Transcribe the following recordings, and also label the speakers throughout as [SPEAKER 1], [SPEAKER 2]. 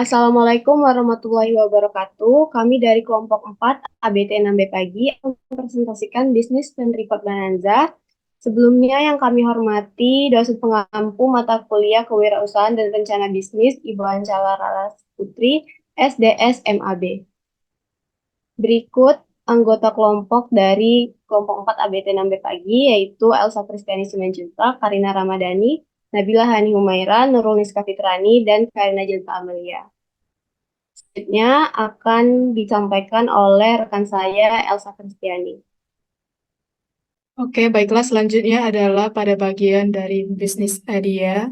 [SPEAKER 1] Assalamualaikum warahmatullahi wabarakatuh. Kami dari kelompok 4 ABT 6B pagi mempresentasikan bisnis dan report Bonanza. Sebelumnya yang kami hormati dosen pengampu mata kuliah kewirausahaan dan rencana bisnis Ibu Ancala Raras Putri, SDS MAB. Berikut anggota kelompok dari kelompok 4 ABT 6B pagi yaitu Elsa Kristiani Simanjuntak, Karina Ramadhani, Nabila Hani Humaira, Nurul Niska Fitrani, dan Karina Jelta Amelia. Selanjutnya akan disampaikan oleh rekan saya, Elsa Kristiani.
[SPEAKER 2] Oke, baiklah. Selanjutnya adalah pada bagian dari bisnis idea.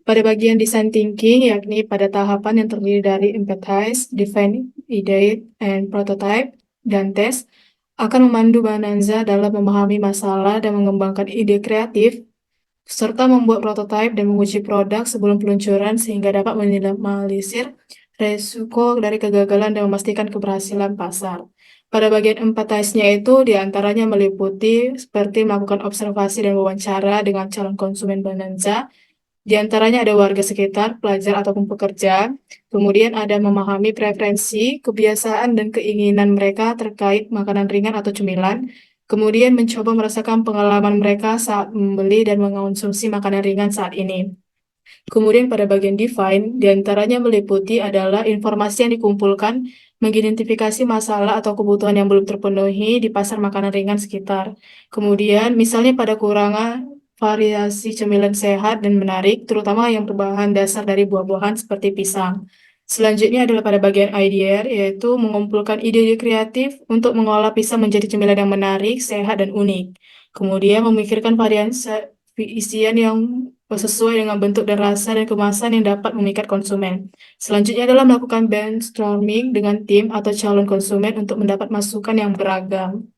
[SPEAKER 2] Pada bagian design thinking, yakni pada tahapan yang terdiri dari empathize, define, ideate, and prototype, dan test, akan memandu Bonanza dalam memahami masalah dan mengembangkan ide kreatif, serta membuat prototype dan menguji produk sebelum peluncuran sehingga dapat meminimalisir resiko dari kegagalan dan memastikan keberhasilan pasar. Pada bagian empathize-nya itu diantaranya meliputi seperti melakukan observasi dan wawancara dengan calon konsumen Bonanza. Di antaranya ada warga sekitar, pelajar ataupun pekerja. Kemudian ada memahami preferensi, kebiasaan, dan keinginan mereka terkait makanan ringan atau cemilan. Kemudian mencoba merasakan pengalaman mereka saat membeli dan mengonsumsi makanan ringan saat ini. Kemudian pada bagian define, diantaranya meliputi adalah informasi yang dikumpulkan, mengidentifikasi masalah atau kebutuhan yang belum terpenuhi di pasar makanan ringan sekitar. Kemudian misalnya pada kurangan variasi cemilan sehat dan menarik, terutama yang berbahan dasar dari buah-buahan seperti pisang. Selanjutnya adalah pada bagian idea, yaitu mengumpulkan ide-ide kreatif untuk mengolah pisang menjadi cemilan yang menarik, sehat, dan unik. Kemudian memikirkan varian isian yang sesuai dengan bentuk dan rasa dan kemasan yang dapat memikat konsumen. Selanjutnya adalah melakukan brainstorming dengan tim atau calon konsumen untuk mendapat masukan yang beragam.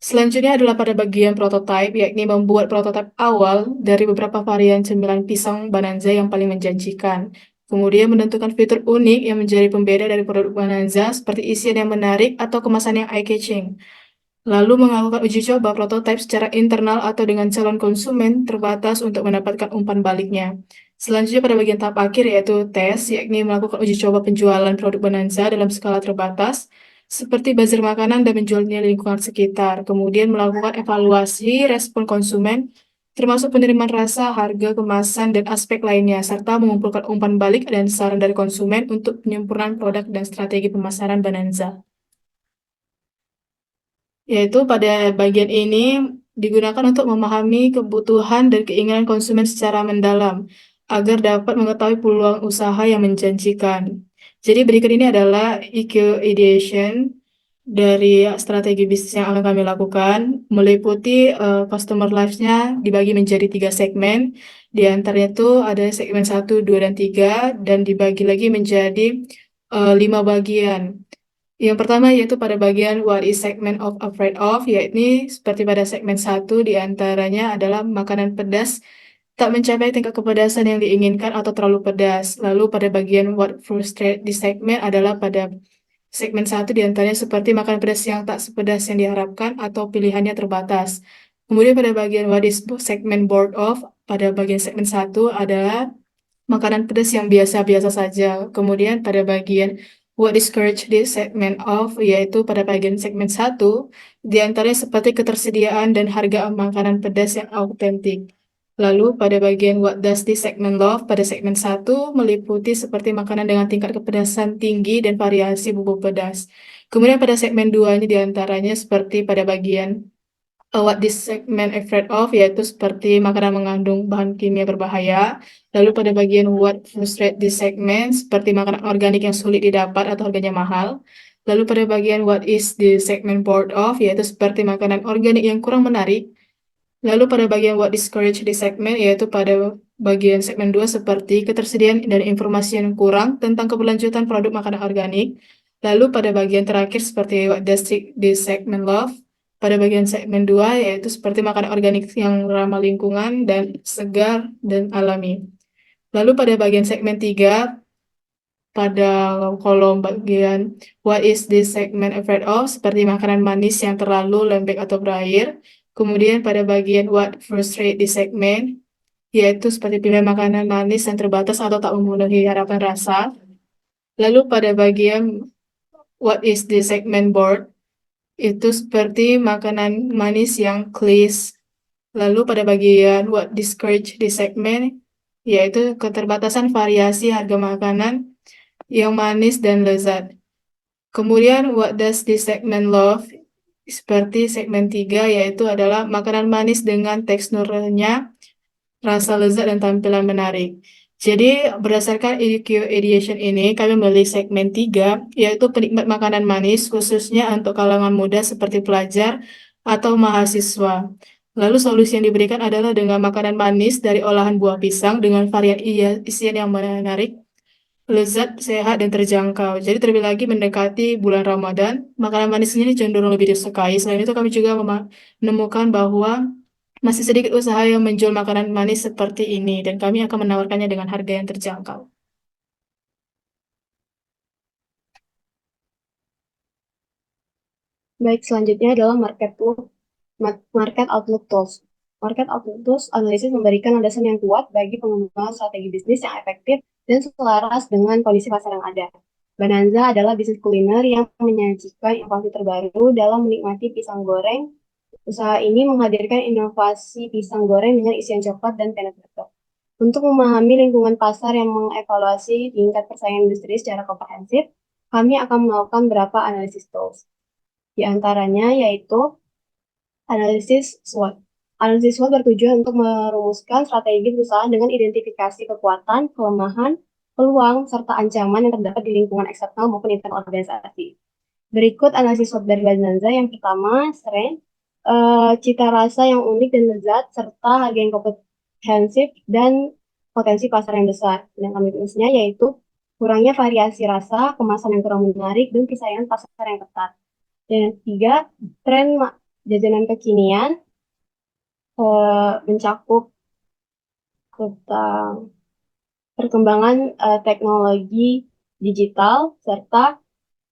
[SPEAKER 2] Selanjutnya adalah pada bagian prototype, yakni membuat prototipe awal dari beberapa varian cemilan pisang Bonanza yang paling menjanjikan. Kemudian menentukan fitur unik yang menjadi pembeda dari produk Bonanza seperti isian yang menarik atau kemasan yang eye-catching. Lalu melakukan uji coba prototipe secara internal atau dengan calon konsumen terbatas untuk mendapatkan umpan baliknya. Selanjutnya pada bagian tahap akhir yaitu tes, yakni melakukan uji coba penjualan produk Bonanza dalam skala terbatas, seperti bazar makanan dan menjualnya di lingkungan sekitar. Kemudian melakukan evaluasi respon konsumen, termasuk penerimaan rasa, harga, kemasan, dan aspek lainnya, serta mengumpulkan umpan balik dan saran dari konsumen untuk penyempurnaan produk dan strategi pemasaran Bonanza. Yaitu pada bagian ini digunakan untuk memahami kebutuhan dan keinginan konsumen secara mendalam agar dapat mengetahui peluang usaha yang menjanjikan. Jadi berikut ini adalah EQ ideation dari strategi bisnis yang akan kami lakukan, meliputi customer lives-nya dibagi menjadi 3 segmen. Di antaranya itu ada segmen 1, 2, dan 3, dan dibagi lagi menjadi 5 bagian. Yang pertama yaitu pada bagian what is segment of afraid of, yaitu seperti pada segmen 1 diantaranya adalah makanan pedas tak mencapai tingkat kepedasan yang diinginkan atau terlalu pedas. Lalu pada bagian what frustrate di segmen adalah pada segmen 1 diantaranya seperti makanan pedas yang tak sepedas yang diharapkan atau pilihannya terbatas. Kemudian pada bagian what is segment bored of, pada bagian segmen 1 adalah makanan pedas yang biasa-biasa saja. Kemudian pada bagian what discourage this segment of, yaitu pada bagian segmen 1, diantaranya seperti ketersediaan dan harga makanan pedas yang autentik. Lalu pada bagian what does this segment love, pada segmen 1 meliputi seperti makanan dengan tingkat kepedasan tinggi dan variasi bumbu pedas. Kemudian pada segmen 2 ini diantaranya seperti pada bagian what this segment afraid of, yaitu seperti makanan mengandung bahan kimia berbahaya. Lalu pada bagian what frustrate this segment, seperti makanan organik yang sulit didapat atau harganya mahal. Lalu pada bagian what is the segment bored of, yaitu seperti makanan organik yang kurang menarik. Lalu pada bagian what discourage this segment, yaitu pada bagian segmen 2 seperti ketersediaan dan informasi yang kurang tentang keberlanjutan produk makanan organik. Lalu pada bagian terakhir seperti what does this segment love? Pada bagian segmen 2 yaitu seperti makanan organik yang ramah lingkungan dan segar dan alami. Lalu pada bagian segmen 3 pada kolom bagian what is this segment afraid of? Seperti makanan manis yang terlalu lembek atau berair. Kemudian pada bagian what frustrate this segment yaitu seperti pilihan makanan manis yang terbatas atau tak memenuhi harapan rasa. Lalu pada bagian what is this segment board? Itu seperti makanan manis yang clean. Lalu pada bagian what discourage this segment, yaitu keterbatasan variasi harga makanan yang manis dan lezat. Kemudian what does this segment love? Seperti segmen 3, yaitu adalah makanan manis dengan teksturnya, rasa lezat, dan tampilan menarik. Jadi, berdasarkan EQ Ideation ini, kami memilih segmen 3, yaitu penikmat makanan manis, khususnya untuk kalangan muda seperti pelajar atau mahasiswa. Lalu solusi yang diberikan adalah dengan makanan manis dari olahan buah pisang dengan varian isian yang menarik, lezat, sehat, dan terjangkau. Jadi terlebih lagi mendekati bulan Ramadan, makanan manis ini cenderung lebih disukai. Selain itu kami juga menemukan bahwa masih sedikit usaha yang menjual makanan manis seperti ini, dan kami akan menawarkannya dengan harga yang terjangkau.
[SPEAKER 1] Baik, selanjutnya adalah Market Outlook Tools. Market Outlook Tools analisis memberikan landasan yang kuat bagi pengembangan strategi bisnis yang efektif dan selaras dengan kondisi pasar yang ada. Bananza adalah bisnis kuliner yang menyajikan inovasi terbaru dalam menikmati pisang goreng. Usaha ini menghadirkan inovasi pisang goreng dengan isian coklat dan peanut. Untuk memahami lingkungan pasar yang mengevaluasi tingkat persaingan industri secara komprehensif, kami akan melakukan beberapa analisis tools. Di antaranya yaitu analisis SWOT. Analisis SWOT bertujuan untuk merumuskan strategi perusahaan dengan identifikasi kekuatan, kelemahan, peluang, serta ancaman yang terdapat di lingkungan eksternal maupun internal organisasi. Berikut analisis SWOT dari Bananza. Yang pertama, strength, cita rasa yang unik dan lezat, serta harga yang komprehensif dan potensi pasar yang besar. Dan kami tulisnya yaitu kurangnya variasi rasa, kemasan yang kurang menarik, dan persaingan pasar yang ketat. Dan yang ketiga, tren jajanan kekinian mencakup tentang perkembangan teknologi digital serta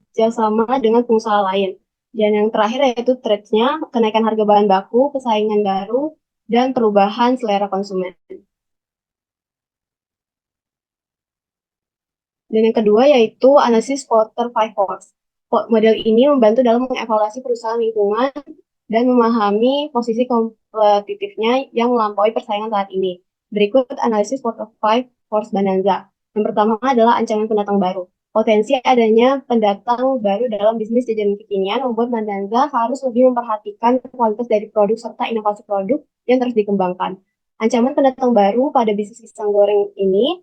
[SPEAKER 1] kerjasama dengan pengusaha lain. Dan yang terakhir yaitu threats-nya, kenaikan harga bahan baku, persaingan baru, dan perubahan selera konsumen. Dan yang kedua yaitu analisis Porter 5 Force. Model ini membantu dalam mengevaluasi perusahaan lingkungan dan memahami posisi kompetitifnya yang melampaui persaingan saat ini. Berikut analisis Porter 5 Force Bananza. Yang pertama adalah ancaman pendatang baru. Potensi adanya pendatang baru dalam bisnis jajanan kekinian membuat Bananza harus lebih memperhatikan kualitas dari produk serta inovasi produk yang terus dikembangkan. Ancaman pendatang baru pada bisnis pisang goreng ini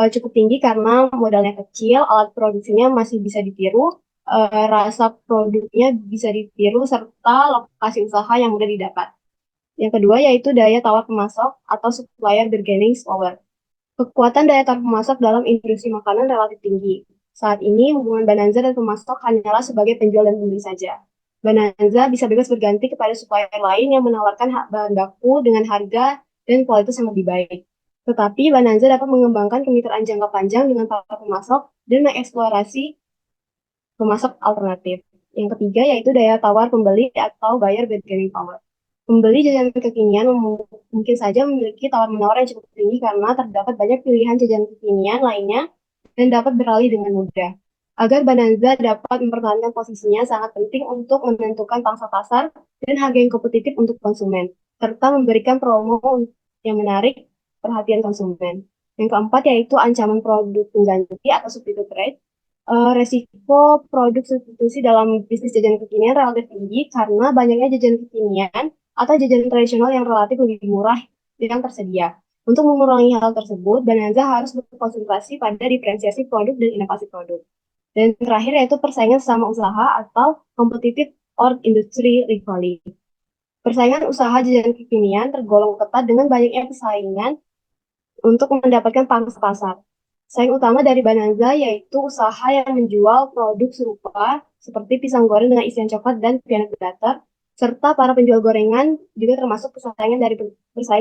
[SPEAKER 1] cukup tinggi karena modalnya kecil, alat produksinya masih bisa ditiru, rasa produknya bisa ditiru, serta lokasi usaha yang mudah didapat. Yang kedua yaitu daya tawar pemasok atau supplier bargaining power. Kekuatan daya tawar pemasok dalam industri makanan relatif tinggi. Saat ini hubungan Bananza dan pemasok hanyalah sebagai penjual dan pembeli saja. Bananza bisa bebas berganti kepada supplier lain yang menawarkan bahan baku dengan harga dan kualitas yang lebih baik. Tetapi Bananza dapat mengembangkan kemitraan jangka panjang dengan para pemasok dan mengeksplorasi pemasok alternatif. Yang ketiga yaitu daya tawar pembeli atau buyer bargaining power. Pembeli jajanan kekinian mungkin saja memiliki tawar-menawar yang cukup tinggi karena terdapat banyak pilihan jajanan kekinian lainnya dan dapat beralih dengan mudah. Agar Bananza dapat mempertahankan posisinya sangat penting untuk menentukan pangsa pasar dan harga yang kompetitif untuk konsumen, serta memberikan promo yang menarik perhatian konsumen. Yang keempat yaitu ancaman produk pengganti atau substitute rate. Resiko produk substitusi dalam bisnis jajanan kekinian relatif tinggi karena banyaknya jajanan kekinian atau jajanan tradisional yang relatif lebih murah yang tersedia. Untuk mengurangi hal tersebut, Bananza harus berkonsentrasi pada diferensiasi produk dan inovasi produk. Dan terakhir yaitu persaingan sesama usaha atau competitive or industry rivalry. Persaingan usaha jajanan kekinian tergolong ketat dengan banyaknya persaingan untuk mendapatkan pangsa pasar. Saing utama dari Bananza yaitu usaha yang menjual produk serupa seperti pisang goreng dengan isian coklat dan peanut butter, serta para penjual gorengan juga termasuk bersaing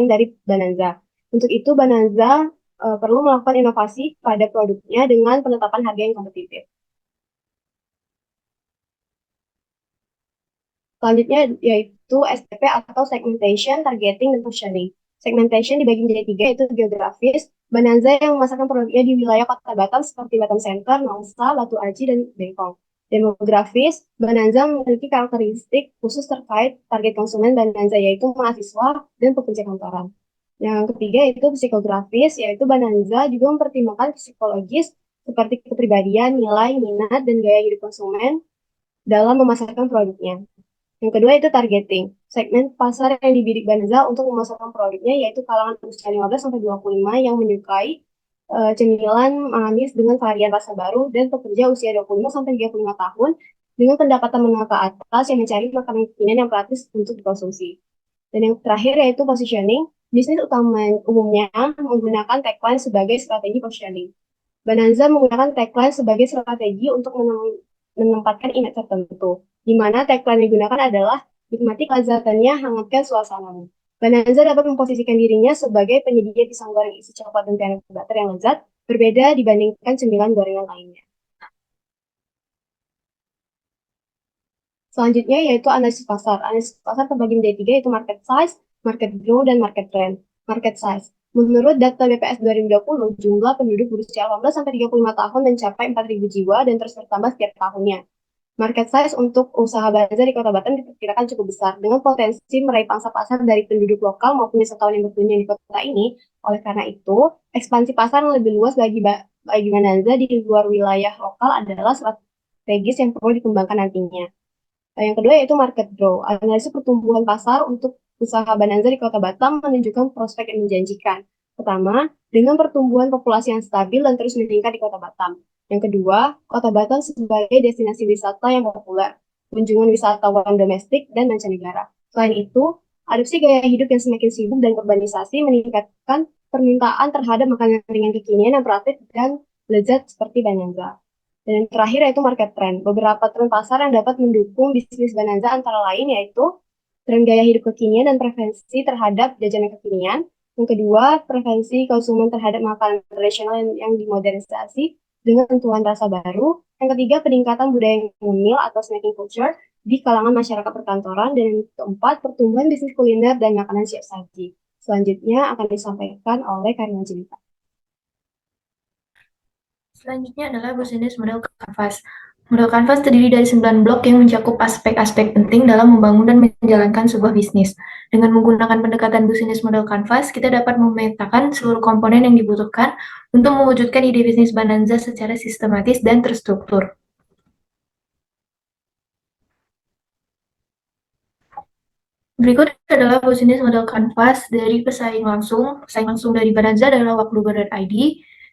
[SPEAKER 1] dari Bananza. Untuk itu Bananza perlu melakukan inovasi pada produknya dengan penetapan harga yang kompetitif. Selanjutnya yaitu STP atau Segmentation, Targeting, dan Positioning. Segmentation dibagi menjadi tiga, yaitu geografis. Bananza yang memasarkan produknya di wilayah Kota Batam seperti Batam Center, Nongsa, Batu Aji, dan Bengkong. Demografis, Bananza memiliki karakteristik khusus terkait target konsumen Bananza, yaitu mahasiswa dan pekerja kantoran. Yang ketiga yaitu psikografis, yaitu Bananza juga mempertimbangkan psikologis seperti kepribadian, nilai, minat, dan gaya hidup konsumen dalam memasarkan produknya. Yang kedua itu targeting. Segmen pasar yang dibidik Banza untuk memasarkan produknya yaitu kalangan usia 15 sampai 25 yang menyukai cemilan manis dengan varian rasa baru dan pekerja usia 25 sampai 35 tahun dengan pendapatan menengah ke atas yang mencari makanan kekinian yang praktis untuk dikonsumsi. Dan yang terakhir yaitu positioning. Bisnis utama umumnya menggunakan tagline sebagai strategi positioning. Bananza menggunakan tagline sebagai strategi untuk menempatkan image tertentu, di mana tagline yang digunakan adalah nikmati kelezatannya, hangatkan suasanamu. Bananza dapat memposisikan dirinya sebagai penyedia pisang goreng isi coklat dan peanut butter yang lezat, berbeda dibandingkan cemilan gorengan lainnya. Selanjutnya yaitu analisis pasar. Analisis pasar terbagi menjadi tiga, yaitu market size, market growth, dan market trend. Market size. Menurut data BPS 2020, jumlah penduduk berusia 18 sampai 35 tahun mencapai 4.000 jiwa dan terus bertambah setiap tahunnya. Market size untuk usaha bazar di Kota Batam diperkirakan cukup besar, dengan potensi meraih pangsa pasar dari penduduk lokal maupun wisatawan yang berkunjung di kota ini. Oleh karena itu, ekspansi pasar yang lebih luas bagi Bananza di luar wilayah lokal adalah strategis yang perlu dikembangkan nantinya. Yang kedua yaitu market growth. Analisis pertumbuhan pasar untuk usaha Bananza di Kota Batam menunjukkan prospek yang menjanjikan. Pertama, dengan pertumbuhan populasi yang stabil dan terus meningkat di Kota Batam. Yang kedua, Kota Batam sebagai destinasi wisata yang populer, kunjungan wisatawan domestik dan mancanegara. Selain itu, adopsi gaya hidup yang semakin sibuk dan urbanisasi meningkatkan permintaan terhadap makanan ringan kekinian yang praktis dan lezat seperti Bananza. Dan yang terakhir yaitu market trend. Beberapa tren pasar yang dapat mendukung bisnis Bananza antara lain yaitu tren gaya hidup kekinian dan preferensi terhadap jajanan kekinian. Yang kedua, preferensi konsumen terhadap makanan tradisional yang dimodernisasi dengan sentuhan rasa baru. Yang ketiga, peningkatan budaya ngemil atau snacking culture di kalangan masyarakat perkantoran. Dan yang keempat, pertumbuhan bisnis kuliner dan makanan siap saji. Selanjutnya akan disampaikan oleh Karina Jelita.
[SPEAKER 3] Selanjutnya adalah bisnis model Canvas. Model Canvas terdiri dari 9 blok yang mencakup aspek-aspek penting dalam membangun dan menjalankan sebuah bisnis. Dengan menggunakan pendekatan bisnis model Canvas, kita dapat memetakan seluruh komponen yang dibutuhkan untuk mewujudkan ide bisnis Bananza secara sistematis dan terstruktur. Berikut adalah bisnis model Canvas dari pesaing langsung. Pesaing langsung dari Bananza adalah wakluber.id.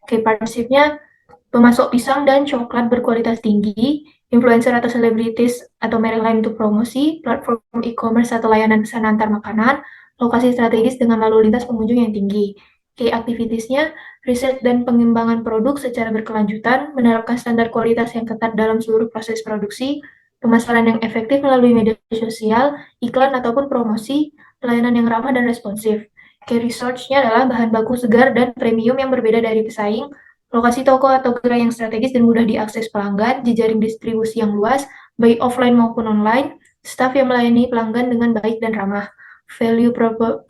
[SPEAKER 3] Key partnership-nya pemasok pisang dan coklat berkualitas tinggi, influencer atau selebritis atau merek lain untuk promosi, platform e-commerce atau layanan pesan antar makanan, lokasi strategis dengan lalu lintas pengunjung yang tinggi. Key activities-nya, riset dan pengembangan produk secara berkelanjutan, menerapkan standar kualitas yang ketat dalam seluruh proses produksi, pemasaran yang efektif melalui media sosial, iklan ataupun promosi, pelayanan yang ramah dan responsif. Key research-nya adalah bahan baku segar dan premium yang berbeda dari pesaing, lokasi toko atau gerai yang strategis dan mudah diakses pelanggan, jejaring distribusi yang luas, baik offline maupun online, staf yang melayani pelanggan dengan baik dan ramah. Value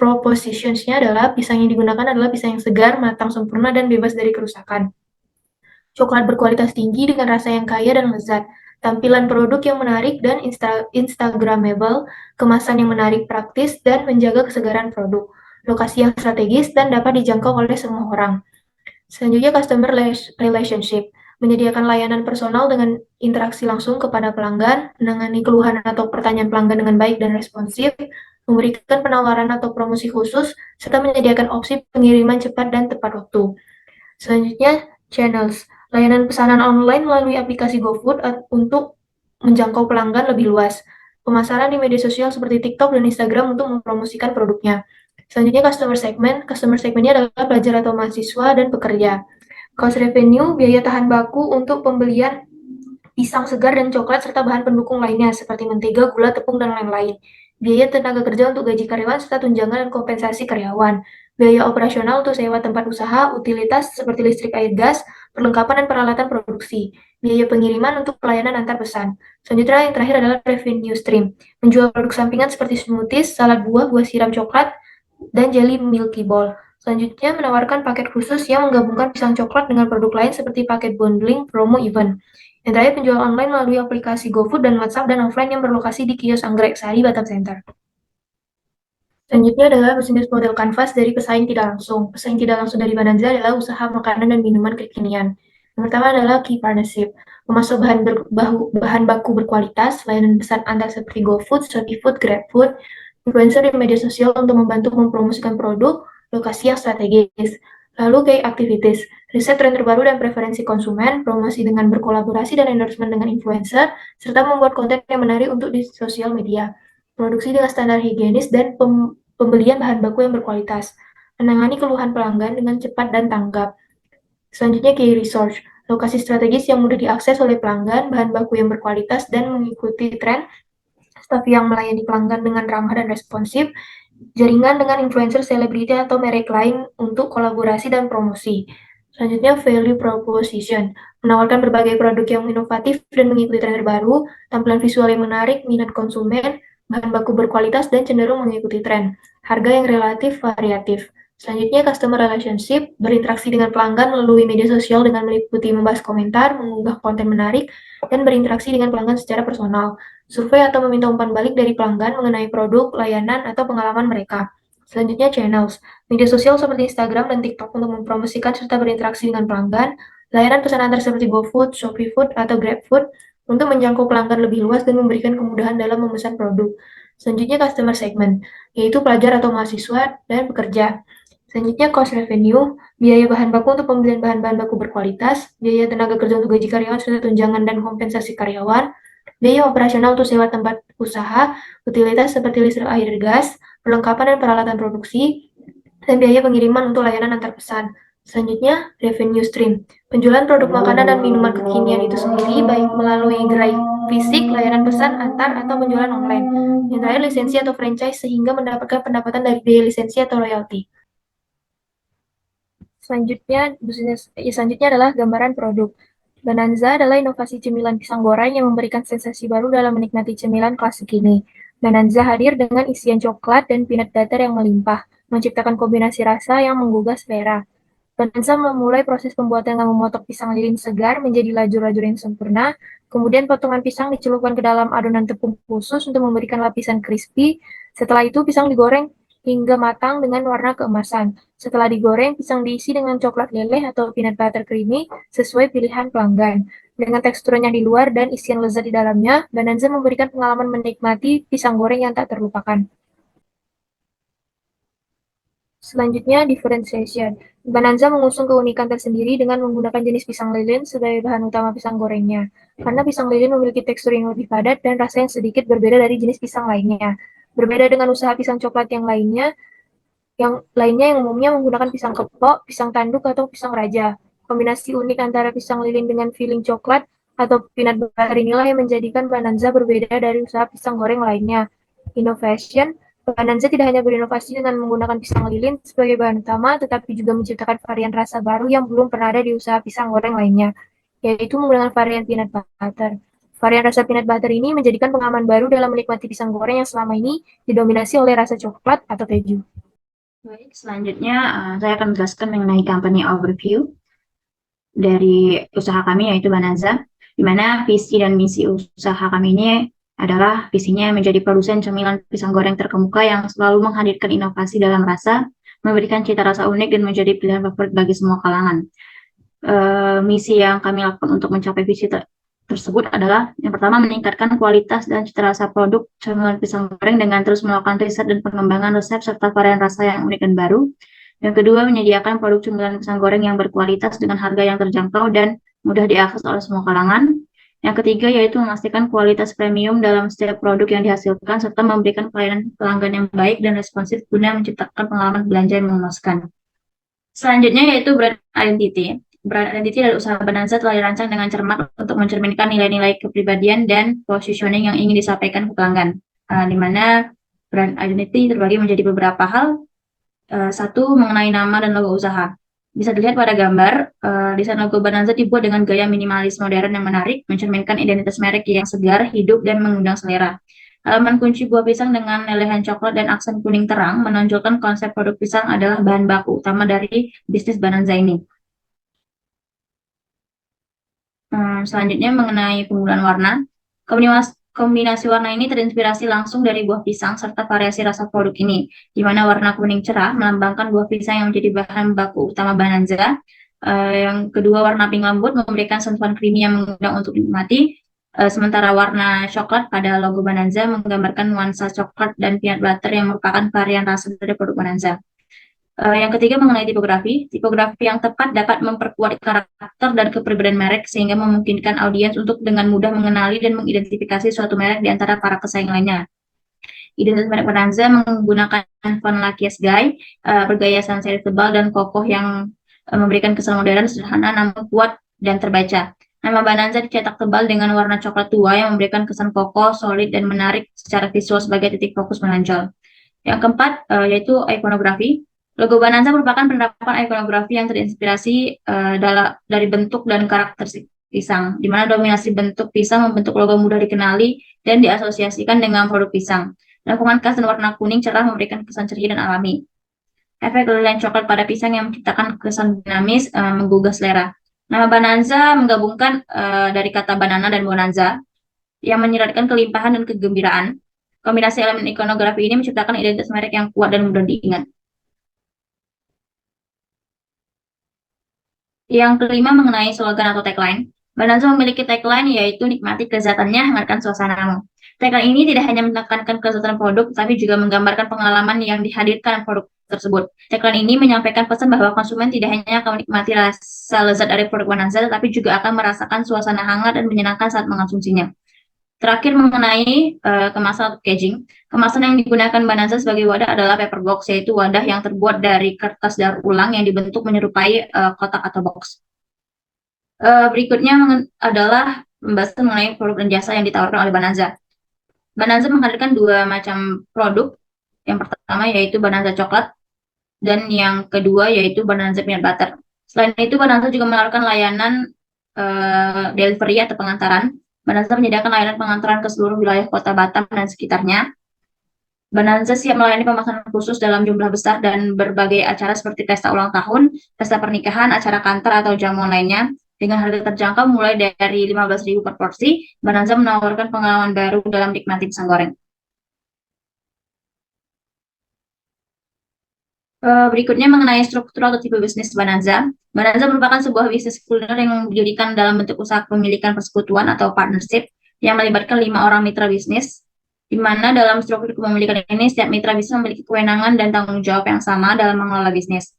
[SPEAKER 3] propositions-nya adalah pisang yang digunakan adalah pisang yang segar, matang sempurna, dan bebas dari kerusakan. Coklat berkualitas tinggi dengan rasa yang kaya dan lezat. Tampilan produk yang menarik dan instagramable, kemasan yang menarik, praktis, dan menjaga kesegaran produk. Lokasi yang strategis dan dapat dijangkau oleh semua orang. Selanjutnya, customer relationship. Menyediakan layanan personal dengan interaksi langsung kepada pelanggan, menangani keluhan atau pertanyaan pelanggan dengan baik dan responsif, memberikan penawaran atau promosi khusus, serta menyediakan opsi pengiriman cepat dan tepat waktu. Selanjutnya, channels. Layanan pesanan online melalui aplikasi GoFood untuk menjangkau pelanggan lebih luas. Pemasaran di media sosial seperti TikTok dan Instagram untuk mempromosikan produknya. Selanjutnya, customer segment. Customer segmentnya adalah pelajar atau mahasiswa dan pekerja. Cost revenue, biaya tahan baku untuk pembelian pisang segar dan coklat serta bahan pendukung lainnya seperti mentega, gula, tepung, dan lain-lain. Biaya tenaga kerja untuk gaji karyawan serta tunjangan dan kompensasi karyawan. Biaya operasional untuk sewa tempat usaha, utilitas seperti listrik, air, gas, perlengkapan dan peralatan produksi. Biaya pengiriman untuk pelayanan antar pesan. Selanjutnya yang terakhir adalah revenue stream. Menjual produk sampingan seperti smoothies, salad buah, buah siram coklat, dan jelly Milky Ball. Selanjutnya menawarkan paket khusus yang menggabungkan pisang coklat dengan produk lain seperti paket bundling, promo, event. Yang terakhir penjual online melalui aplikasi GoFood dan WhatsApp dan offline yang berlokasi di kios Anggrek Sari, Batam Center. Selanjutnya adalah bisnis model kanvas dari pesaing tidak langsung. Pesaing tidak langsung dari Bananza adalah usaha makanan dan minuman kekinian. Yang pertama adalah key partnership, memasok bahan baku berkualitas, layanan pesan antar seperti GoFood, ShopeeFood, GrabFood, influencer di media sosial untuk membantu mempromosikan produk, lokasi yang strategis. Lalu key activities, riset tren terbaru dan preferensi konsumen, promosi dengan berkolaborasi dan endorsement dengan influencer, serta membuat konten yang menarik untuk di sosial media. Produksi dengan standar higienis dan pembelian bahan baku yang berkualitas. Menangani keluhan pelanggan dengan cepat dan tanggap. Selanjutnya key research, lokasi strategis yang mudah diakses oleh pelanggan, bahan baku yang berkualitas dan mengikuti tren, staf yang melayani pelanggan dengan ramah dan responsif, jaringan dengan influencer, selebriti, atau merek lain untuk kolaborasi dan promosi. Selanjutnya, value proposition, menawarkan berbagai produk yang inovatif dan mengikuti tren terbaru, tampilan visual yang menarik, minat konsumen, bahan baku berkualitas, dan cenderung mengikuti tren. Harga yang relatif variatif. Selanjutnya, customer relationship, berinteraksi dengan pelanggan melalui media sosial dengan meliputi membahas komentar, mengunggah konten menarik, dan berinteraksi dengan pelanggan secara personal. Survei atau meminta umpan balik dari pelanggan mengenai produk, layanan, atau pengalaman mereka. Selanjutnya, channels. Media sosial seperti Instagram dan TikTok untuk mempromosikan serta berinteraksi dengan pelanggan, layanan pesan antar seperti GoFood, ShopeeFood, atau GrabFood untuk menjangkau pelanggan lebih luas dan memberikan kemudahan dalam memesan produk. Selanjutnya, customer segment, yaitu pelajar atau mahasiswa dan pekerja. Selanjutnya, cost revenue, biaya bahan baku untuk pembelian bahan-bahan baku berkualitas, biaya tenaga kerja untuk gaji karyawan serta tunjangan dan kompensasi karyawan, biaya operasional untuk sewa tempat usaha, utilitas seperti listrik, air, gas, perlengkapan dan peralatan produksi, dan biaya pengiriman untuk layanan antar pesan. Selanjutnya, revenue stream. Penjualan produk makanan dan minuman kekinian itu sendiri, baik melalui gerai fisik, layanan pesan antar, atau penjualan online. Yang terakhir, lisensi atau franchise sehingga mendapatkan pendapatan dari biaya lisensi atau royalti. Selanjutnya adalah gambaran produk. Bananza adalah inovasi cemilan pisang goreng yang memberikan sensasi baru dalam menikmati cemilan klasik ini. Bananza hadir dengan isian coklat dan peanut butter yang melimpah, menciptakan kombinasi rasa yang menggugah selera. Bananza memulai proses pembuatan dengan memotong pisang lilin segar menjadi lajur-lajur yang sempurna, kemudian potongan pisang dicelupkan ke dalam adonan tepung khusus untuk memberikan lapisan crispy. Setelah itu pisang digoreng hingga matang dengan warna keemasan. Setelah digoreng, pisang diisi dengan coklat leleh atau peanut butter creamy sesuai pilihan pelanggan. Dengan teksturnya di luar dan isian lezat di dalamnya, Bananza memberikan pengalaman menikmati pisang goreng yang tak terlupakan. Selanjutnya, differentiation. Bananza mengusung keunikan tersendiri dengan menggunakan jenis pisang lilin sebagai bahan utama pisang gorengnya. Karena pisang lilin memiliki tekstur yang lebih padat dan rasa yang sedikit berbeda dari jenis pisang lainnya. Berbeda dengan usaha pisang coklat yang lainnya yang umumnya menggunakan pisang kepok, pisang tanduk, atau pisang raja. Kombinasi unik antara pisang lilin dengan filling coklat atau peanut butter inilah yang menjadikan Bananza berbeda dari usaha pisang goreng lainnya. Innovation, Bananza tidak hanya berinovasi dengan menggunakan pisang lilin sebagai bahan utama, tetapi juga menciptakan varian rasa baru yang belum pernah ada di usaha pisang goreng lainnya, yaitu menggunakan varian peanut butter. Varian rasa peanut butter ini menjadikan pengalaman baru dalam menikmati pisang goreng yang selama ini didominasi oleh rasa coklat atau keju.
[SPEAKER 4] Baik, selanjutnya saya akan menjelaskan mengenai company overview dari usaha kami yaitu Bananza, di mana visi dan misi usaha kami ini adalah visinya menjadi produsen cemilan pisang goreng terkemuka yang selalu menghadirkan inovasi dalam rasa, memberikan cita rasa unik dan menjadi pilihan favorit bagi semua kalangan. Misi yang kami lakukan untuk mencapai visi tersebut adalah yang pertama meningkatkan kualitas dan cita rasa produk cemilan pisang goreng dengan terus melakukan riset dan pengembangan resep serta varian rasa yang unik dan baru. Yang kedua, menyediakan produk cemilan pisang goreng yang berkualitas dengan harga yang terjangkau dan mudah diakses oleh semua kalangan. Yang ketiga, yaitu memastikan kualitas premium dalam setiap produk yang dihasilkan serta memberikan pelayanan pelanggan yang baik dan responsif guna menciptakan pengalaman belanja yang memuaskan. Selanjutnya yaitu brand identity. brand identity dari usaha Bonanza telah dirancang dengan cermat untuk mencerminkan nilai-nilai kepribadian dan positioning yang ingin disampaikan ke pelanggan. Di mana brand identity terbagi menjadi beberapa hal. Satu, mengenai nama dan logo usaha. Bisa dilihat pada gambar, desain logo Bonanza dibuat dengan gaya minimalis modern yang menarik, mencerminkan identitas merek yang segar, hidup, dan mengundang selera. Halaman kunci buah pisang dengan lelehan coklat dan aksen kuning terang menonjolkan konsep produk pisang adalah bahan baku utama dari bisnis Bonanza ini. Selanjutnya mengenai penggunaan warna. Kombinasi warna ini terinspirasi langsung dari buah pisang serta variasi rasa produk ini, di mana warna kuning cerah melambangkan buah pisang yang menjadi bahan baku utama Bonanza. Yang kedua, warna pink lembut memberikan sentuhan creamy yang mengundang untuk dinikmati. Sementara warna coklat pada logo Bonanza menggambarkan nuansa coklat dan peanut butter yang merupakan varian rasa dari produk Bonanza. Yang ketiga mengenai tipografi. Tipografi yang tepat dapat memperkuat karakter dan kepribadian merek sehingga memungkinkan audiens untuk dengan mudah mengenali dan mengidentifikasi suatu merek di antara para pesaing lainnya. Identitas merek Bonanza menggunakan font Lakias Guy, bergaya sans serif tebal dan kokoh yang memberikan kesan modern, sederhana, namun kuat dan terbaca. Nama Bonanza dicetak tebal dengan warna coklat tua yang memberikan kesan kokoh, solid, dan menarik secara visual sebagai titik fokus menonjol. Yang keempat, yaitu ikonografi. Logo Bonanza merupakan penerapan ikonografi yang terinspirasi dari bentuk dan karakteristik pisang, di mana dominasi bentuk pisang membentuk logo mudah dikenali dan diasosiasikan dengan produk pisang. Lengkungan khas dan warna kuning cerah memberikan kesan ceria dan alami. Efek lilin coklat pada pisang yang menciptakan kesan dinamis, menggugah selera. Nama Bonanza menggabungkan dari kata banana dan bonanza, yang menyiratkan kelimpahan dan kegembiraan. Kombinasi elemen ikonografi ini menciptakan identitas merek yang kuat dan mudah diingat. Yang kelima mengenai slogan atau tagline. Bonanza memiliki tagline yaitu nikmati kelezatannya, hangatkan suasanamu. Tagline ini tidak hanya menekankan kelezatan produk, tapi juga menggambarkan pengalaman yang dihadirkan produk tersebut. Tagline ini menyampaikan pesan bahwa konsumen tidak hanya akan menikmati rasa lezat dari produk Bonanza, tetapi juga akan merasakan suasana hangat dan menyenangkan saat mengonsumsinya. Terakhir mengenai kemasan atau packaging. Kemasan yang digunakan Bonanza sebagai wadah adalah paper box, yaitu wadah yang terbuat dari kertas daur ulang yang dibentuk menyerupai kotak atau box. Berikutnya adalah pembahasan mengenai produk dan jasa yang ditawarkan oleh Bonanza. Bonanza menghadirkan dua macam produk. Yang pertama yaitu Bonanza coklat, dan yang kedua yaitu Bonanza peanut butter. Selain itu, Bonanza juga menawarkan layanan delivery atau pengantaran. Bonanza menyediakan layanan pengantaran ke seluruh wilayah kota Batam dan sekitarnya. Bonanza siap melayani pemesanan khusus dalam jumlah besar dan berbagai acara seperti pesta ulang tahun, pesta pernikahan, acara kantor, atau jamuan lainnya. Dengan harga terjangkau mulai dari 15.000 per porsi, Bonanza menawarkan pengalaman baru dalam nikmati pisang goreng. Berikutnya mengenai struktur atau tipe bisnis Bonanza. Bonanza merupakan sebuah bisnis kuliner yang didirikan dalam bentuk usaha kepemilikan persekutuan atau partnership yang melibatkan 5 orang mitra bisnis, di mana dalam struktur kepemilikan ini setiap mitra bisnis memiliki kewenangan dan tanggung jawab yang sama dalam mengelola bisnis.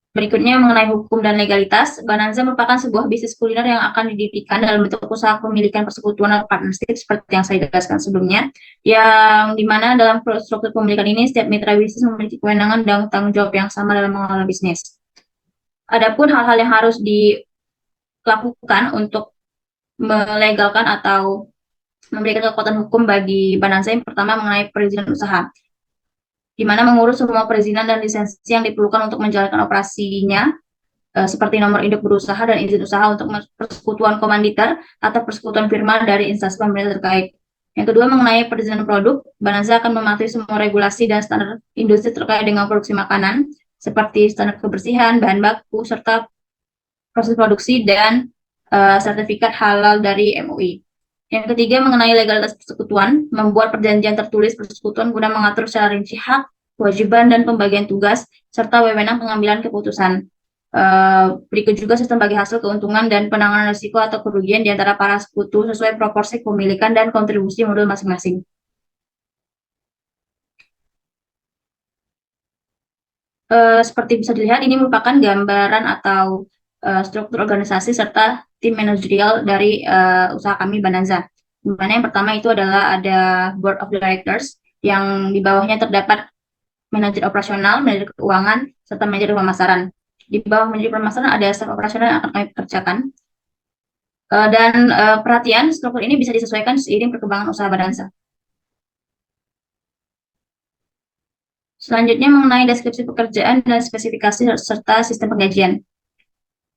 [SPEAKER 4] Berikutnya mengenai hukum dan legalitas. Bonanza merupakan sebuah bisnis kuliner yang akan didirikan dalam bentuk usaha kepemilikan persekutuan atau partnership seperti yang saya jelaskan sebelumnya, yang dimana dalam struktur kepemilikan ini setiap mitra bisnis memiliki kewenangan dan tanggung jawab yang sama dalam mengelola bisnis. Adapun hal-hal yang harus dilakukan untuk melegalkan atau memberikan kekuatan hukum bagi Bonanza, yang pertama mengenai perizinan usaha, di mana mengurus semua perizinan dan lisensi yang diperlukan untuk menjalankan operasinya, seperti nomor induk berusaha dan izin usaha untuk persekutuan komanditer atau persekutuan firma dari instansi pemerintah terkait. Yang kedua mengenai perizinan produk, Bonanza akan mematuhi semua regulasi dan standar industri terkait dengan produksi makanan, seperti standar kebersihan, bahan baku, serta proses produksi dan sertifikat halal dari MUI. Yang ketiga mengenai legalitas persekutuan, membuat perjanjian tertulis persekutuan guna mengatur secara rinci hak, kewajiban, dan pembagian tugas, serta wewenang pengambilan keputusan. Berikut juga sistem bagi hasil keuntungan dan penanganan risiko atau kerugian di antara para sekutu sesuai proporsi kepemilikan dan kontribusi modul masing-masing. Seperti bisa dilihat, ini merupakan gambaran atau struktur organisasi serta tim manajerial dari usaha kami Bonanza. Dimana yang pertama itu adalah ada Board of Directors, yang di bawahnya terdapat manajer operasional, manajer keuangan, serta manajer pemasaran. Di bawah manajemen pemasaran ada staf operasional yang akan kami kerjakan. Dan perhatian, struktur ini bisa disesuaikan seiring perkembangan usaha Badanza. Selanjutnya mengenai deskripsi pekerjaan dan spesifikasi serta sistem penggajian.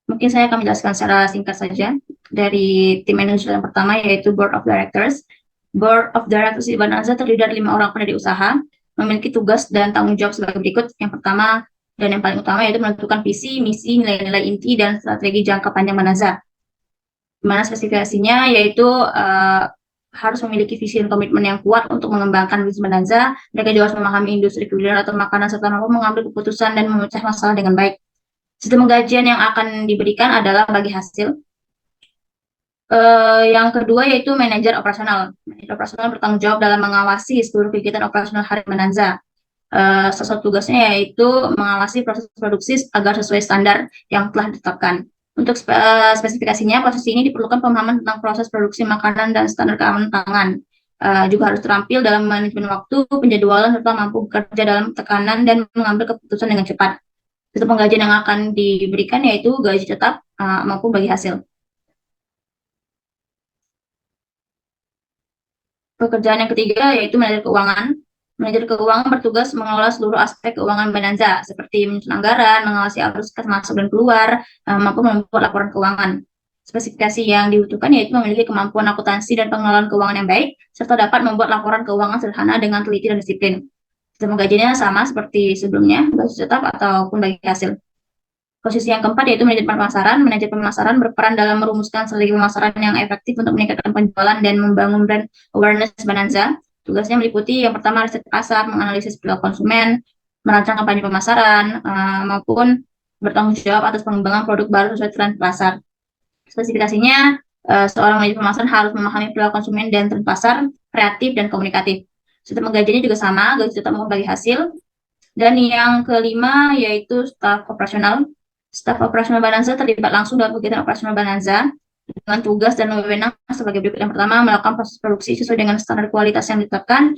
[SPEAKER 4] Mungkin saya akan menjelaskan secara singkat saja. Dari tim manajer yang pertama yaitu Board of Directors. Board of Directors di Badanza terdiri dari 5 orang pendiri usaha, memiliki tugas dan tanggung jawab sebagai berikut. Yang pertama dan yang paling utama yaitu menentukan visi, misi, nilai-nilai inti, dan strategi jangka panjang Badanza. Di mana spesifikasinya yaitu harus memiliki visi dan komitmen yang kuat untuk mengembangkan bisnis Badanza. Mereka juga harus memahami industri kuliner atau makanan serta mampu mengambil keputusan dan memecah masalah dengan baik. Sistem penggajian yang akan diberikan adalah bagi hasil. Yang kedua yaitu manajer operasional. Manajer operasional bertanggung jawab dalam mengawasi seluruh kegiatan operasional Hari Badanza. Salah satu tugasnya yaitu mengawasi proses produksi agar sesuai standar yang telah ditetapkan. Untuk spesifikasinya, proses ini diperlukan pemahaman tentang proses produksi makanan dan standar keamanan pangan. Juga harus terampil dalam manajemen waktu, penjadwalan, serta mampu bekerja dalam tekanan dan mengambil keputusan dengan cepat. Sistem penggajian yang akan diberikan yaitu gaji tetap maupun bagi hasil. Pekerjaan yang ketiga yaitu manajer keuangan. Manajer keuangan bertugas mengelola seluruh aspek keuangan Badanza, seperti menyusun anggaran, mengawasi arus kas masuk dan keluar, maupun membuat laporan keuangan. Spesifikasi yang dibutuhkan yaitu memiliki kemampuan akuntansi dan pengelolaan keuangan yang baik, serta dapat membuat laporan keuangan sederhana dengan teliti dan disiplin. Sistem gajinya sama seperti sebelumnya, gaji tetap ataupun bagi hasil. Posisi yang keempat yaitu manajer pemasaran. Manajer pemasaran berperan dalam merumuskan strategi pemasaran yang efektif untuk meningkatkan penjualan dan membangun brand awareness Badanza. Tugasnya meliputi yang pertama riset pasar, menganalisis perilaku konsumen, merancang kampanye pemasaran, maupun bertanggung jawab atas pengembangan produk baru sesuai tren pasar. Spesifikasinya, seorang manajer pemasaran harus memahami perilaku konsumen dan tren pasar, kreatif dan komunikatif. Sistem gajinya juga sama, gaji tetap maupun bagi hasil. Dan yang kelima yaitu staf operasional. Staf operasional Badanza terlibat langsung dalam kegiatan operasional Badanza dengan tugas dan wewenang sebagai berikut. Yang pertama, melakukan proses produksi sesuai dengan standar kualitas yang ditetapkan,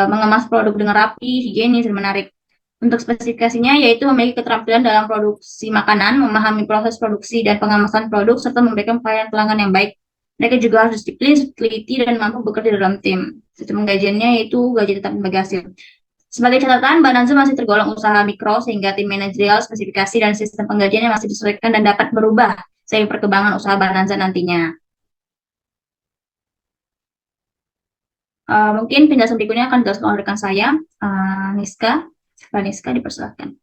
[SPEAKER 4] mengemas produk dengan rapi, higienis, dan menarik. Untuk spesifikasinya yaitu memiliki keterampilan dalam produksi makanan, memahami proses produksi dan pengemasan produk, serta memberikan pelayanan pelanggan yang baik. Mereka juga harus disiplin, teliti, dan mampu bekerja dalam tim. Sistem gajiannya yaitu gaji tetap bagi hasil. Sebagai catatan, Badanza masih tergolong usaha mikro sehingga tim manajerial, spesifikasi, dan sistem penggajiannya masih disesuaikan dan dapat berubah seiring perkembangan usaha Badanza nantinya. Mungkin penjelasan berikutnya akan dijelaskan oleh rekan saya, Niska. Niska, dipersilakan.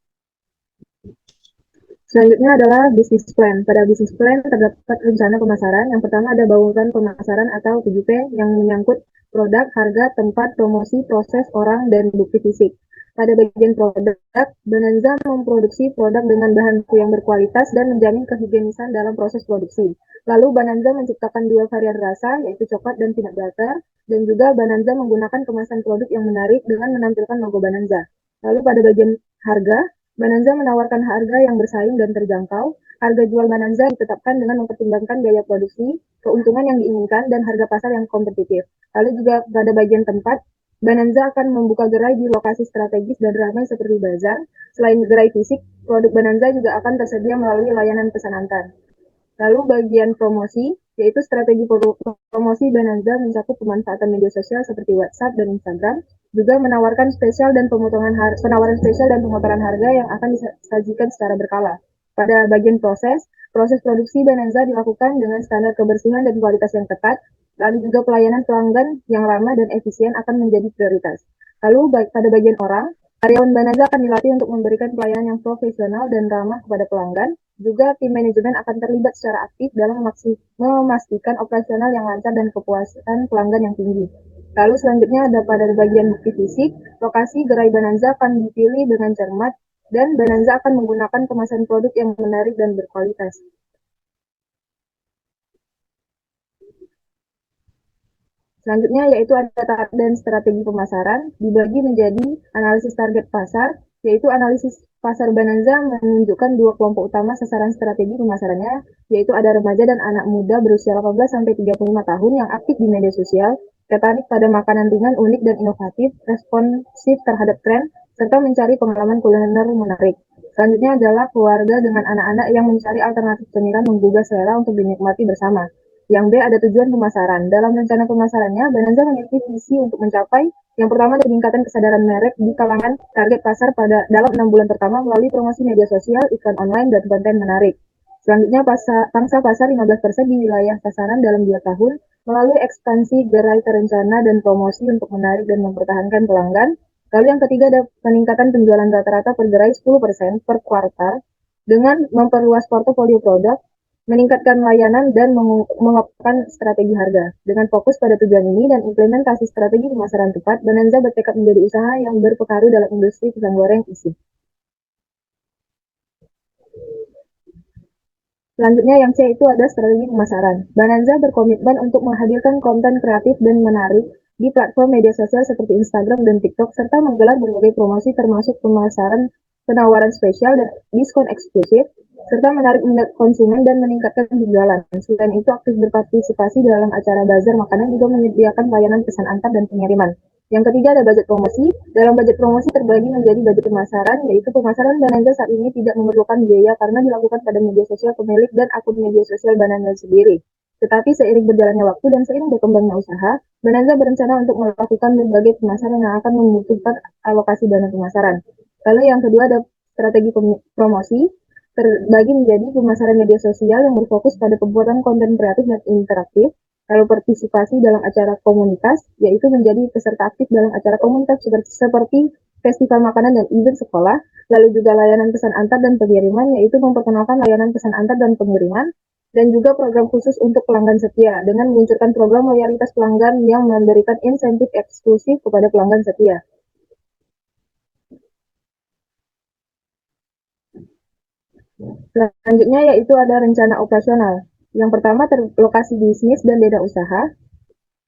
[SPEAKER 5] Selanjutnya adalah bisnis plan. Pada bisnis plan terdapat rencana pemasaran. Yang pertama ada bauran pemasaran atau 7P yang menyangkut produk, harga, tempat, promosi, proses, orang, dan bukti fisik. Pada bagian produk, Badanza memproduksi produk dengan bahan baku yang berkualitas dan menjamin kehigienisan dalam proses produksi. Lalu Badanza menciptakan 2 varian rasa, yaitu coklat dan peanut butter, dan juga Badanza menggunakan kemasan produk yang menarik dengan menampilkan logo Badanza. Lalu pada bagian harga, Badanza menawarkan harga yang bersaing dan terjangkau. Harga jual Badanza ditetapkan dengan mempertimbangkan biaya produksi, keuntungan yang diinginkan, dan harga pasar yang kompetitif. Lalu juga pada bagian tempat, Badanza akan membuka gerai di lokasi strategis dan ramai seperti bazar. Selain gerai fisik, produk Badanza juga akan tersedia melalui layanan pesan antar. Lalu bagian promosi, yaitu strategi promosi Badanza mencakup pemanfaatan media sosial seperti WhatsApp dan Instagram, juga menawarkan penawaran spesial dan pemotoran harga yang akan disajikan secara berkala. Pada bagian proses produksi Badanza dilakukan dengan standar kebersihan dan kualitas yang ketat, lalu juga pelayanan pelanggan yang ramah dan efisien akan menjadi prioritas. Lalu pada bagian orang, karyawan Badanza akan dilatih untuk memberikan pelayanan yang profesional dan ramah kepada pelanggan. Juga tim manajemen akan terlibat secara aktif dalam memastikan operasional yang lancar dan kepuasan pelanggan yang tinggi. Lalu selanjutnya ada pada bagian bukti fisik, lokasi gerai Badanza akan dipilih dengan cermat dan Badanza akan menggunakan kemasan produk yang menarik dan berkualitas. Selanjutnya yaitu ada target dan strategi pemasaran, dibagi menjadi analisis target pasar, yaitu analisis pasar Badanza menunjukkan 2 kelompok utama sasaran strategi pemasarannya, yaitu ada remaja dan anak muda berusia 18-35 tahun yang aktif di media sosial, tertarik pada makanan ringan, unik, dan inovatif, responsif terhadap tren, serta mencari pengalaman kuliner menarik. Selanjutnya adalah keluarga dengan anak-anak yang mencari alternatif cemilan menggugah selera untuk dinikmati bersama. Yang B ada tujuan pemasaran. Dalam rencana pemasarannya, Bonanza memiliki visi untuk mencapai yang pertama peningkatan kesadaran merek di kalangan target pasar pada dalam 6 bulan pertama melalui promosi media sosial, iklan online, dan konten menarik. Selanjutnya pangsa pasar 15% di wilayah sasaran dalam 2 tahun melalui ekspansi gerai terencana dan promosi untuk menarik dan mempertahankan pelanggan. Lalu yang ketiga ada peningkatan penjualan rata-rata per gerai 10% per kuartal dengan memperluas portofolio produk, meningkatkan layanan, dan mengoptimalkan strategi harga. Dengan fokus pada tujuan ini dan implementasi strategi pemasaran tepat, Bonanza bertekad menjadi usaha yang berpengaruh dalam industri pisang goreng isi. Selanjutnya yang C itu ada strategi pemasaran. Bonanza berkomitmen untuk menghadirkan konten kreatif dan menarik di platform media sosial seperti Instagram dan TikTok, serta menggelar berbagai promosi termasuk pemasaran penawaran spesial dan diskon eksklusif, serta menarik minat konsumen dan meningkatkan penjualan. Selain itu, aktif berpartisipasi dalam acara bazar makanan juga menyediakan layanan pesan antar dan pengiriman. Yang ketiga ada budget promosi. Dalam budget promosi terbagi menjadi budget pemasaran, yaitu pemasaran Bonanza saat ini tidak memerlukan biaya karena dilakukan pada media sosial pemilik dan akun media sosial Bonanza sendiri. Tetapi seiring berjalannya waktu dan seiring berkembangnya usaha, Bonanza berencana untuk melakukan berbagai pemasaran yang akan membutuhkan alokasi dana pemasaran. Lalu yang kedua ada strategi promosi, terbagi menjadi pemasaran media sosial yang berfokus pada pembuatan konten kreatif dan interaktif, lalu partisipasi dalam acara komunitas, yaitu menjadi peserta aktif dalam acara komunitas seperti festival makanan dan event sekolah, lalu juga layanan pesan antar dan pengiriman, yaitu memperkenalkan layanan pesan antar dan pengiriman, dan juga program khusus untuk pelanggan setia, dengan meluncurkan program loyalitas pelanggan yang memberikan insentif eksklusif kepada pelanggan setia. Selanjutnya yaitu ada rencana operasional. Yang pertama, lokasi bisnis dan beda usaha.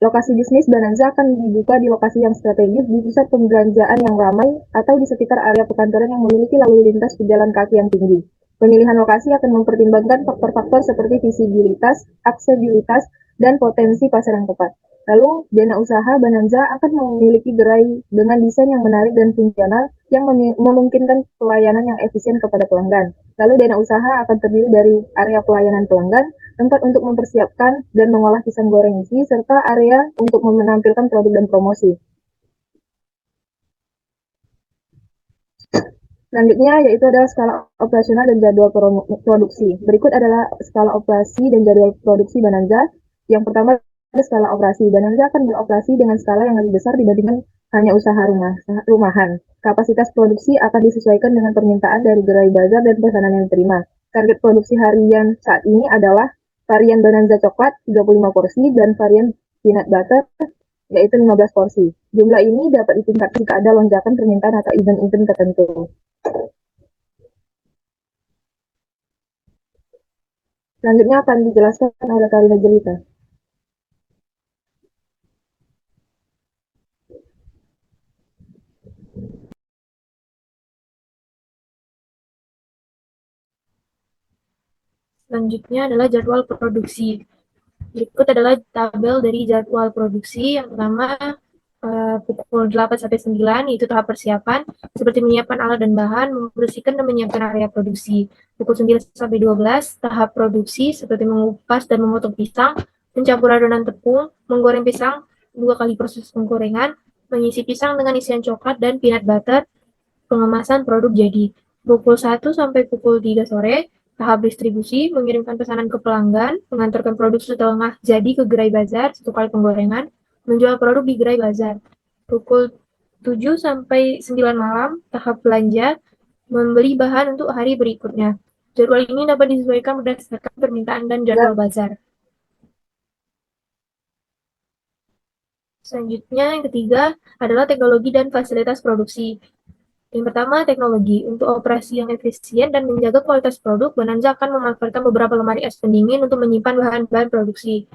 [SPEAKER 5] Lokasi bisnis Bonanza akan dibuka di lokasi yang strategis di pusat pembelanjaan yang ramai atau di sekitar area perkantoran yang memiliki lalu lintas pejalan kaki yang tinggi. Pemilihan lokasi akan mempertimbangkan faktor-faktor seperti visibilitas, aksesibilitas, dan potensi pasar yang tepat. Lalu, dana usaha Bonanza akan memiliki gerai dengan desain yang menarik dan fungsional yang memungkinkan pelayanan yang efisien kepada pelanggan. Lalu, dana usaha akan terdiri dari area pelayanan pelanggan, tempat untuk mempersiapkan dan mengolah pisang goreng isi, serta area untuk menampilkan produk dan promosi. Selanjutnya yaitu adalah skala operasional dan jadwal produksi. Berikut adalah skala operasi dan jadwal produksi Bonanza. Yang pertama ada skala operasi. Bonanza akan beroperasi dengan skala yang lebih besar dibandingkan hanya usaha rumahan. Kapasitas produksi akan disesuaikan dengan permintaan dari gerai bazar dan pesanan yang diterima. Target produksi harian saat ini adalah varian Bonanza coklat 35 porsi dan varian peanut butter yaitu 15 porsi. Jumlah ini dapat ditingkatkan jika ada lonjakan permintaan atau event-event tertentu. Selanjutnya akan dijelaskan oleh Karina Jelita.
[SPEAKER 3] Selanjutnya adalah jadwal produksi. Berikut adalah tabel dari jadwal produksi. Yang pertama, pukul 8 sampai 9 yaitu tahap persiapan seperti menyiapkan alat dan bahan, membersihkan dan menyiapkan area produksi. Pukul 9 sampai 12 tahap produksi seperti mengupas dan memotong pisang, mencampur adonan tepung, menggoreng pisang 2 kali proses penggorengan, mengisi pisang dengan isian coklat dan peanut butter, pengemasan produk jadi. Pukul 1 sampai pukul 3 sore tahap distribusi, mengirimkan pesanan ke pelanggan, mengantarkan produk setengah jadi ke gerai bazar 1 kali penggorengan, menjual produk di gerai bazar. Pukul 7 sampai 9 malam, tahap belanja, membeli bahan untuk hari berikutnya. Jadwal ini dapat disesuaikan berdasarkan permintaan dan jadwal bazar. Selanjutnya, yang ketiga adalah teknologi dan fasilitas produksi. Yang pertama, teknologi. Untuk operasi yang efisien dan menjaga kualitas produk, Bonanza akan memanfaatkan beberapa lemari es pendingin untuk menyimpan bahan-bahan produksi.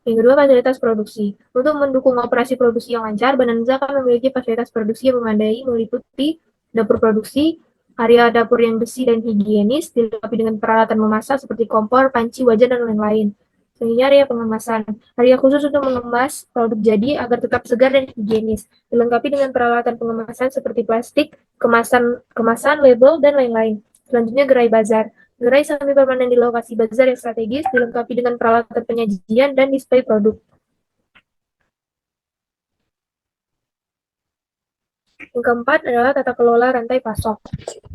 [SPEAKER 3] Yang kedua, fasilitas produksi. Untuk mendukung operasi produksi yang lancar, Bonanza akan memiliki fasilitas produksi yang memadai, meliputi dapur produksi, area dapur yang bersih dan higienis, dilengkapi dengan peralatan memasak seperti kompor, panci, wajan, dan lain-lain. Selanjutnya, area pengemasan. Area khusus untuk mengemas produk jadi agar tetap segar dan higienis, dilengkapi dengan peralatan pengemasan seperti plastik, kemasan, label, dan lain-lain. Selanjutnya gerai bazar. Gerai semi permanen di lokasi bazar yang strategis dilengkapi dengan peralatan penyajian dan display produk. Yang keempat adalah tata kelola rantai pasok.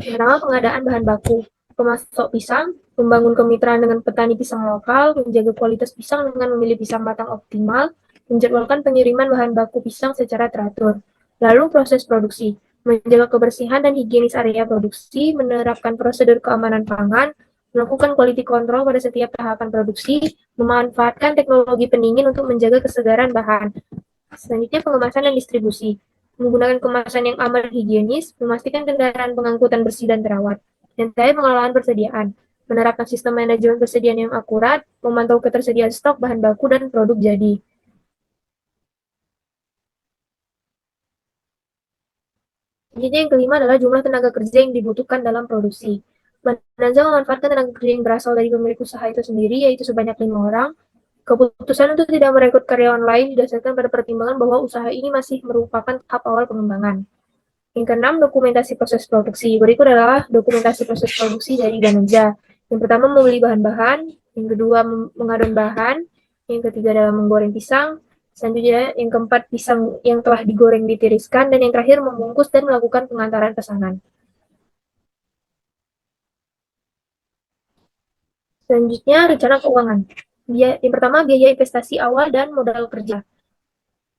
[SPEAKER 3] Yang pertama, pengadaan bahan baku. Pemasok pisang, membangun kemitraan dengan petani pisang lokal, menjaga kualitas pisang dengan memilih pisang matang optimal, menjadwalkan pengiriman bahan baku pisang secara teratur. Lalu proses produksi, menjaga kebersihan dan higienis area produksi, menerapkan prosedur keamanan pangan, melakukan quality control pada setiap tahapan produksi, memanfaatkan teknologi pendingin untuk menjaga kesegaran bahan. Selanjutnya pengemasan dan distribusi, menggunakan kemasan yang aman dan higienis, memastikan kendaraan pengangkutan bersih dan terawat. Dan terakhir pengelolaan persediaan, menerapkan sistem manajemen persediaan yang akurat, memantau ketersediaan stok bahan baku dan produk jadi. Selanjutnya yang kelima adalah jumlah tenaga kerja yang dibutuhkan dalam produksi. Bananza memanfaatkan tenaga kerja yang berasal dari pemilik usaha itu sendiri, yaitu sebanyak 5 orang. Keputusan untuk tidak merekrut karyawan lain didasarkan pada pertimbangan bahwa usaha ini masih merupakan tahap awal pengembangan. Yang keenam, dokumentasi proses produksi. Berikut adalah dokumentasi proses produksi dari Bananza. Yang pertama, membeli bahan-bahan. Yang kedua, mengadon bahan. Yang ketiga adalah menggoreng pisang. Selanjutnya, yang keempat, pisang yang telah digoreng ditiriskan. Dan yang terakhir, membungkus dan melakukan pengantaran pesanan. Selanjutnya, rencana keuangan. Yang pertama, biaya investasi awal dan modal kerja.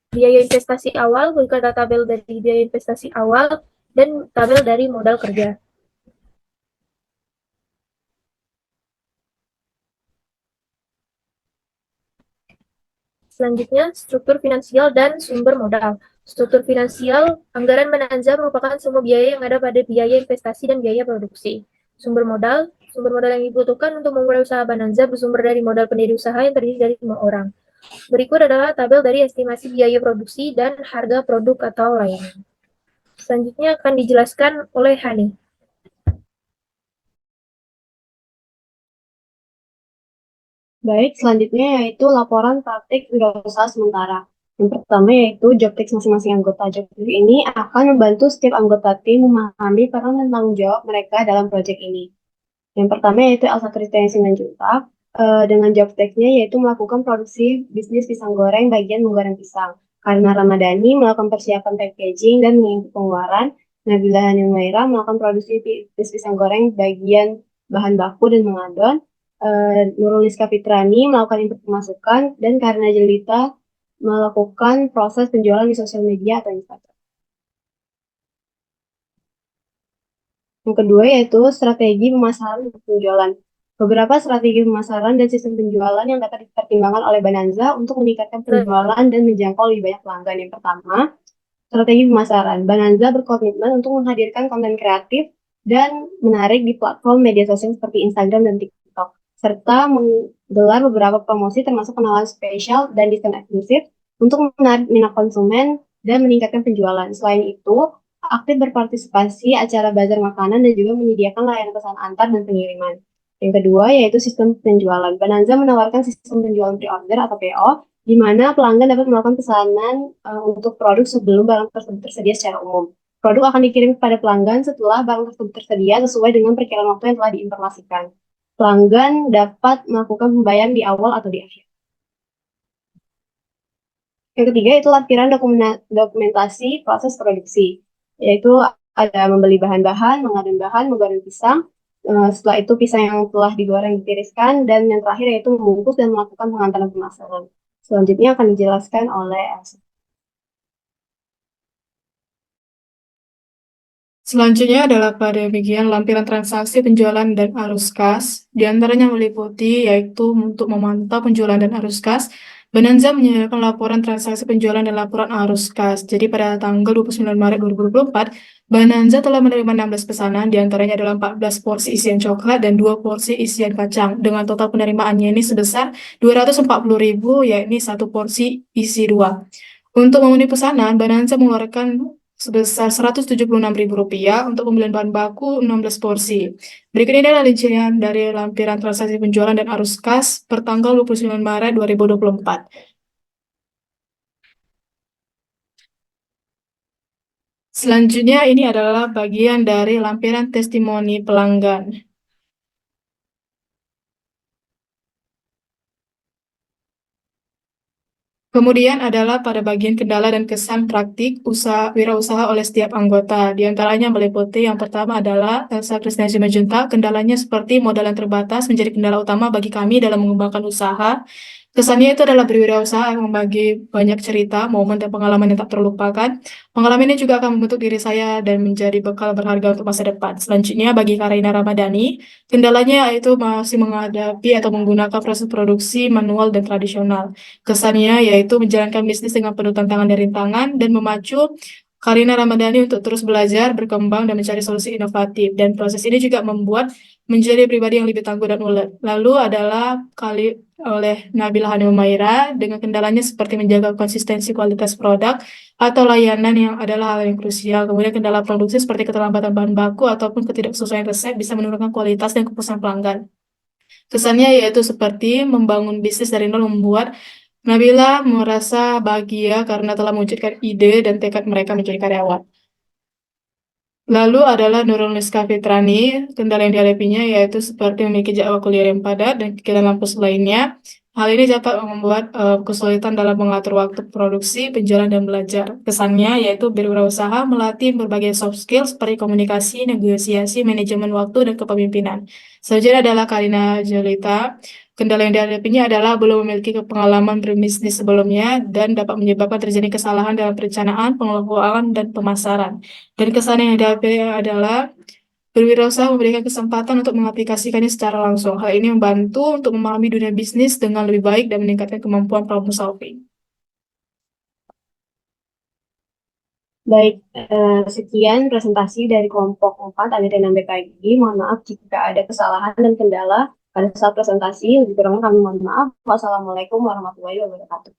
[SPEAKER 3] Biaya investasi awal berikut tabel dari biaya investasi awal dan tabel dari modal kerja. Selanjutnya, struktur finansial dan sumber modal. Struktur finansial, anggaran Bananza merupakan semua biaya yang ada pada biaya investasi dan biaya produksi. Sumber modal yang dibutuhkan untuk memulai usaha Bananza bersumber dari modal pendiri usaha yang terdiri dari 5 orang. Berikut adalah tabel dari estimasi biaya produksi dan harga produk atau layanan. Selanjutnya akan dijelaskan oleh Hani.
[SPEAKER 1] Baik, selanjutnya yaitu laporan praktik wirausaha sementara. Yang pertama yaitu job desk masing-masing anggota. Job desk ini akan membantu setiap anggota tim memahami peran dan tanggung jawab mereka dalam proyek ini. Yang pertama yaitu Elsa Kristiani Simanjuntak, dengan job desk-nya yaitu melakukan produksi bisnis pisang goreng bagian menggoreng pisang. Karena Ramadhani melakukan persiapan packaging dan mengikuti pengeluaran. Nabila Hanumaira melakukan produksi bisnis pisang goreng bagian bahan baku dan mengadon. Nurul Rizka Fitrani melakukan input pemasukan, dan karena Jelita melakukan proses penjualan di sosial media atau Instagram. Yang kedua yaitu strategi pemasaran dan penjualan. Beberapa strategi pemasaran dan sistem penjualan yang dapat dipertimbangkan oleh Bananza untuk meningkatkan penjualan dan menjangkau lebih banyak pelanggan. Yang pertama, strategi pemasaran. Bananza berkomitmen untuk menghadirkan konten kreatif dan menarik di platform media sosial seperti Instagram dan TikTok, serta menggelar beberapa promosi termasuk penawaran spesial dan diskon eksklusif untuk menarik minat konsumen dan meningkatkan penjualan. Selain itu, aktif berpartisipasi acara bazar makanan dan juga menyediakan layanan pesan antar dan pengiriman. Yang kedua yaitu sistem penjualan. Bananza menawarkan sistem penjualan pre-order atau PO, di mana pelanggan dapat melakukan pesanan untuk produk sebelum barang tersebut tersedia secara umum. Produk akan dikirim kepada pelanggan setelah barang tersebut tersedia sesuai dengan perkiraan waktu yang telah diinformasikan. Pelanggan dapat melakukan pembayaran di awal atau di akhir. Yang ketiga itu lampiran dokumentasi proses produksi, yaitu ada membeli bahan-bahan, mengadon bahan, menggoreng pisang. Setelah itu pisang yang telah digoreng ditiriskan, dan yang terakhir yaitu membungkus dan melakukan pengantaran pemasaran. Selanjutnya akan dijelaskan oleh Elsa.
[SPEAKER 2] Selanjutnya adalah pada bagian lampiran transaksi penjualan dan arus kas. Di antaranya meliputi yaitu untuk memantau penjualan dan arus kas, Bananza menyediakan laporan transaksi penjualan dan laporan arus kas. Jadi pada tanggal 29 Maret 2024, Bananza telah menerima 16 pesanan, di antaranya adalah 14 porsi isian coklat dan 2 porsi isian kacang. Dengan total penerimaannya ini sebesar 240.000, yakni 1 porsi isi 2. Untuk memenuhi pesanan, Bananza mengeluarkan sebesar Rp176.000 untuk pembelian bahan baku 16 porsi. Berikut ini adalah rincian dari lampiran transaksi penjualan dan arus kas per tanggal 29 Maret 2024. Selanjutnya ini adalah bagian dari lampiran testimoni pelanggan. Kemudian adalah pada bagian kendala dan kesan praktik wirausaha oleh setiap anggota. Di antaranya meliputi yang pertama adalah Elsa Krisnasya Simanjuntak. Kendalanya seperti modal yang terbatas menjadi kendala utama bagi kami dalam mengembangkan usaha. Kesannya itu adalah berwirausaha yang membagi banyak cerita, momen, dan pengalaman yang tak terlupakan. Pengalaman ini juga akan membentuk diri saya dan menjadi bekal berharga untuk masa depan. Selanjutnya bagi Karina Ramadhani, kendalanya yaitu masih menghadapi atau menggunakan proses produksi manual dan tradisional. Kesannya yaitu menjalankan bisnis dengan penuh tantangan dan rintangan dan memacu Karina Ramadhani untuk terus belajar, berkembang, dan mencari solusi inovatif. Dan proses ini juga membuat menjadi pribadi yang lebih tangguh dan ulet. Lalu adalah oleh Nabila Hanum-Maira dengan kendalanya seperti menjaga konsistensi kualitas produk atau layanan yang adalah hal yang krusial. Kemudian kendala produksi seperti keterlambatan bahan baku ataupun ketidaksesuaian resep bisa menurunkan kualitas dan kepuasan pelanggan. Kesannya yaitu seperti membangun bisnis dari nol membuat Nabila merasa bahagia karena telah mewujudkan ide dan tekad mereka menjadi karyawan. Lalu adalah Nurul Niska Fitrani, kendala yang dihadapinya yaitu seperti memiliki jadwal kuliah yang padat dan kegiatan kampus lainnya. Hal ini dapat membuat kesulitan dalam mengatur waktu produksi, penjualan, dan belajar. Kesannya yaitu berwirausaha melatih berbagai soft skills seperti komunikasi, negosiasi, manajemen waktu, dan kepemimpinan. Selanjutnya adalah Karina Jolita. Kendala yang dihadapinya adalah belum memiliki pengalaman berbisnis sebelumnya dan dapat menyebabkan terjadi kesalahan dalam perencanaan, pengelolaan, dan pemasaran. Dan kesan yang dihadapi adalah berwirausaha memberikan kesempatan untuk mengaplikasikannya secara langsung. Hal ini membantu untuk memahami dunia bisnis dengan lebih baik dan meningkatkan kemampuan problem solving.
[SPEAKER 1] Baik, sekian presentasi dari kelompok 4 ABT 6BKG. Mohon maaf jika ada kesalahan dan kendala pada saat presentasi. Lebih kurangnya kami mohon maaf. Wassalamualaikum warahmatullahi wabarakatuh.